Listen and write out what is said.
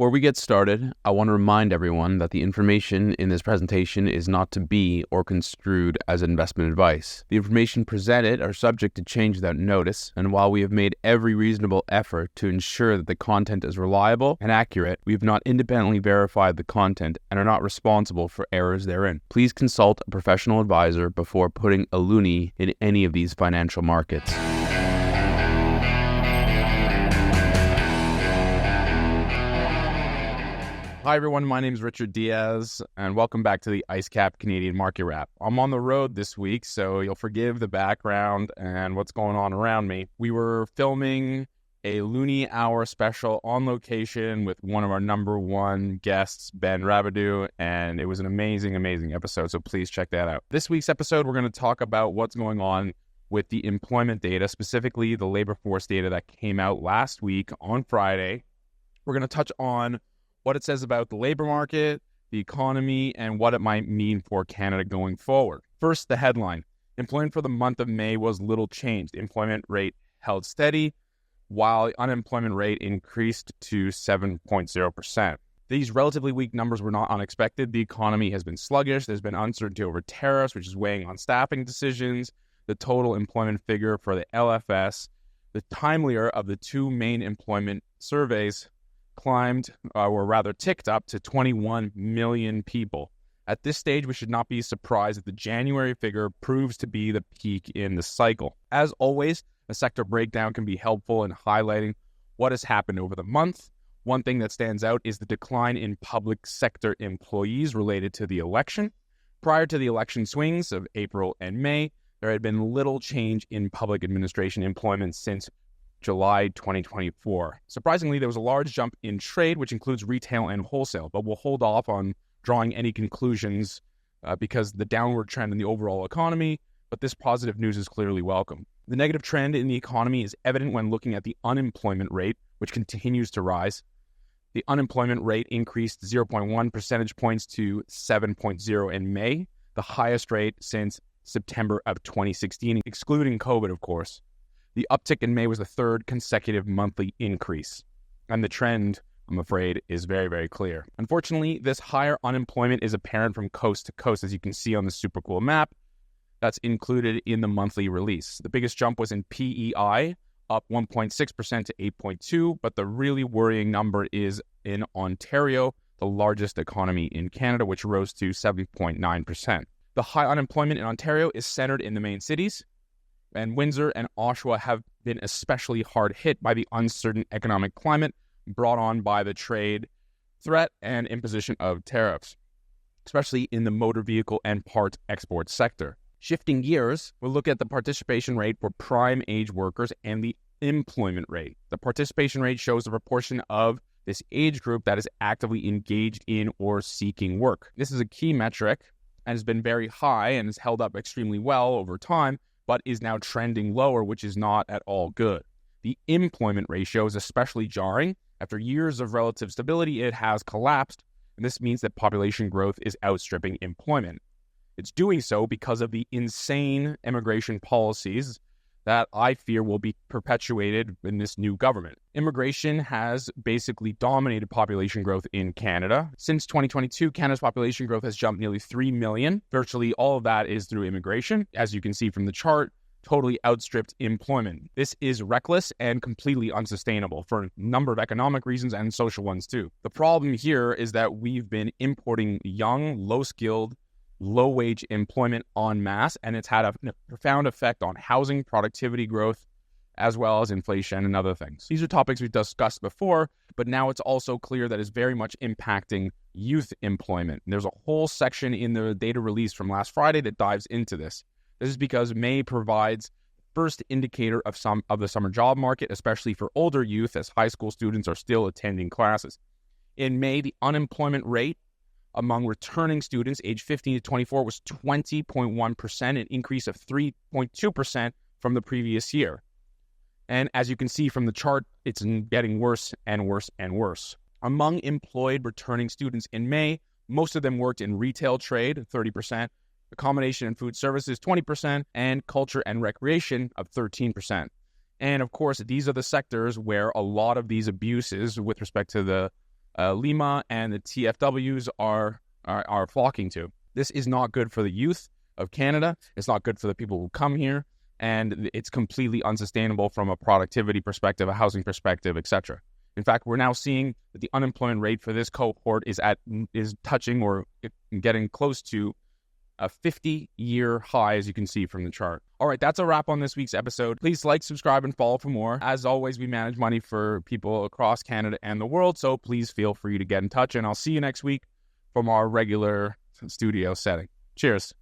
Before we get started, I want to remind everyone that the information in this presentation is not to be or construed as investment advice. The information presented are subject to change without notice, and while we have made every reasonable effort to ensure that the content is reliable and accurate, we have not independently verified the content and are not responsible for errors therein. Please consult a professional advisor before putting a loonie in any of these financial markets. Hi everyone, my name is Richard Diaz, and welcome back to the IceCap Canadian Market Wrap. I'm on the road this week, so you'll forgive the background and what's going on around me. We were filming a Loonie Hour special on location with one of our number one guests, Ben Rabideau, and it was an amazing episode, so please check that out. This week's episode, we're going to talk about what's going on with the employment data, specifically the labor force data that came out last week on Friday. We're going to touch on what it says about the labor market, the economy, and what it might mean for Canada going forward. First, the headline. Employment for the month of May was little changed. The employment rate held steady, while the unemployment rate increased to 7.0%. These relatively weak numbers were not unexpected. The economy has been sluggish. There's been uncertainty over tariffs, which is weighing on staffing decisions. The total employment figure for the LFS, the timelier of the two main employment surveys, ticked up to 21 million people. At this stage, we should not be surprised if the January figure proves to be the peak in the cycle. As always, a sector breakdown can be helpful in highlighting what has happened over the month. One thing that stands out is the decline in public sector employees related to the election. Prior to the election swings of April and May, there had been little change in public administration employment since July 2024. Surprisingly, there was a large jump in trade, which includes retail and wholesale, but we'll hold off on drawing any conclusions because the downward trend in the overall economy, but this positive news is clearly welcome. The negative trend in the economy is evident when looking at the unemployment rate, which continues to rise. The unemployment rate increased 0.1 percentage points to 7.0 in May, the highest rate since September of 2016, excluding COVID, of course. The uptick in May was the third consecutive monthly increase, and the trend, I'm afraid, is very clear. Unfortunately, this higher unemployment is apparent from coast to coast, as you can see on the super cool map that's included in the monthly release. The biggest jump was in PEI, up 1.6% to 8.2%, but the really worrying number is in Ontario, the largest economy in Canada, which rose to 7.9%. The high unemployment in Ontario is centered in the main cities, and Windsor and Oshawa have been especially hard hit by the uncertain economic climate brought on by the trade threat and imposition of tariffs, especially in the motor vehicle and parts export sector. Shifting gears, we'll look at the participation rate for prime age workers and the employment rate. The participation rate shows the proportion of this age group that is actively engaged in or seeking work. This is a key metric and has been very high and has held up extremely well over time, but is now trending lower, which is not at all good. The employment ratio is especially jarring. After years of relative stability, it has collapsed, and this means that population growth is outstripping employment. It's doing so because of the insane immigration policies that I fear will be perpetuated in this new government. Immigration has basically dominated population growth in Canada. Since 2022, Canada's population growth has jumped nearly 3 million. Virtually all of that is through immigration. As you can see from the chart, totally outstripped employment. This is reckless and completely unsustainable for a number of economic reasons and social ones too. The problem here is that we've been importing young, low-skilled, low-wage employment en masse, and it's had a profound effect on housing, productivity growth, as well as inflation and other things. These are topics we've discussed before, but now it's also clear that it's very much impacting youth employment. And there's a whole section in the data release from last Friday that dives into this. This is because May provides first indicator of the summer job market, especially for older youth, as high school students are still attending classes. In May, the unemployment rate among returning students aged 15 to 24 was 20.1%, an increase of 3.2% from the previous year. And as you can see from the chart, it's getting worse and worse and worse. Among employed returning students in May, most of them worked in retail trade, 30%, accommodation and food services, 20%, and culture and recreation of 13%. And of course, these are the sectors where a lot of these abuses with respect to the Lima and the TFWs are flocking to. This is not good for the youth of Canada. It's not good for the people who come here, and it's completely unsustainable from a productivity perspective, a housing perspective, etc. In fact, we're now seeing that the unemployment rate for this cohort is touching or getting close to a 50-year high, as you can see from the chart. All right, that's a wrap on this week's episode. Please like, subscribe, and follow for more. As always, we manage money for people across Canada and the world, so please feel free to get in touch, and I'll see you next week from our regular studio setting. Cheers.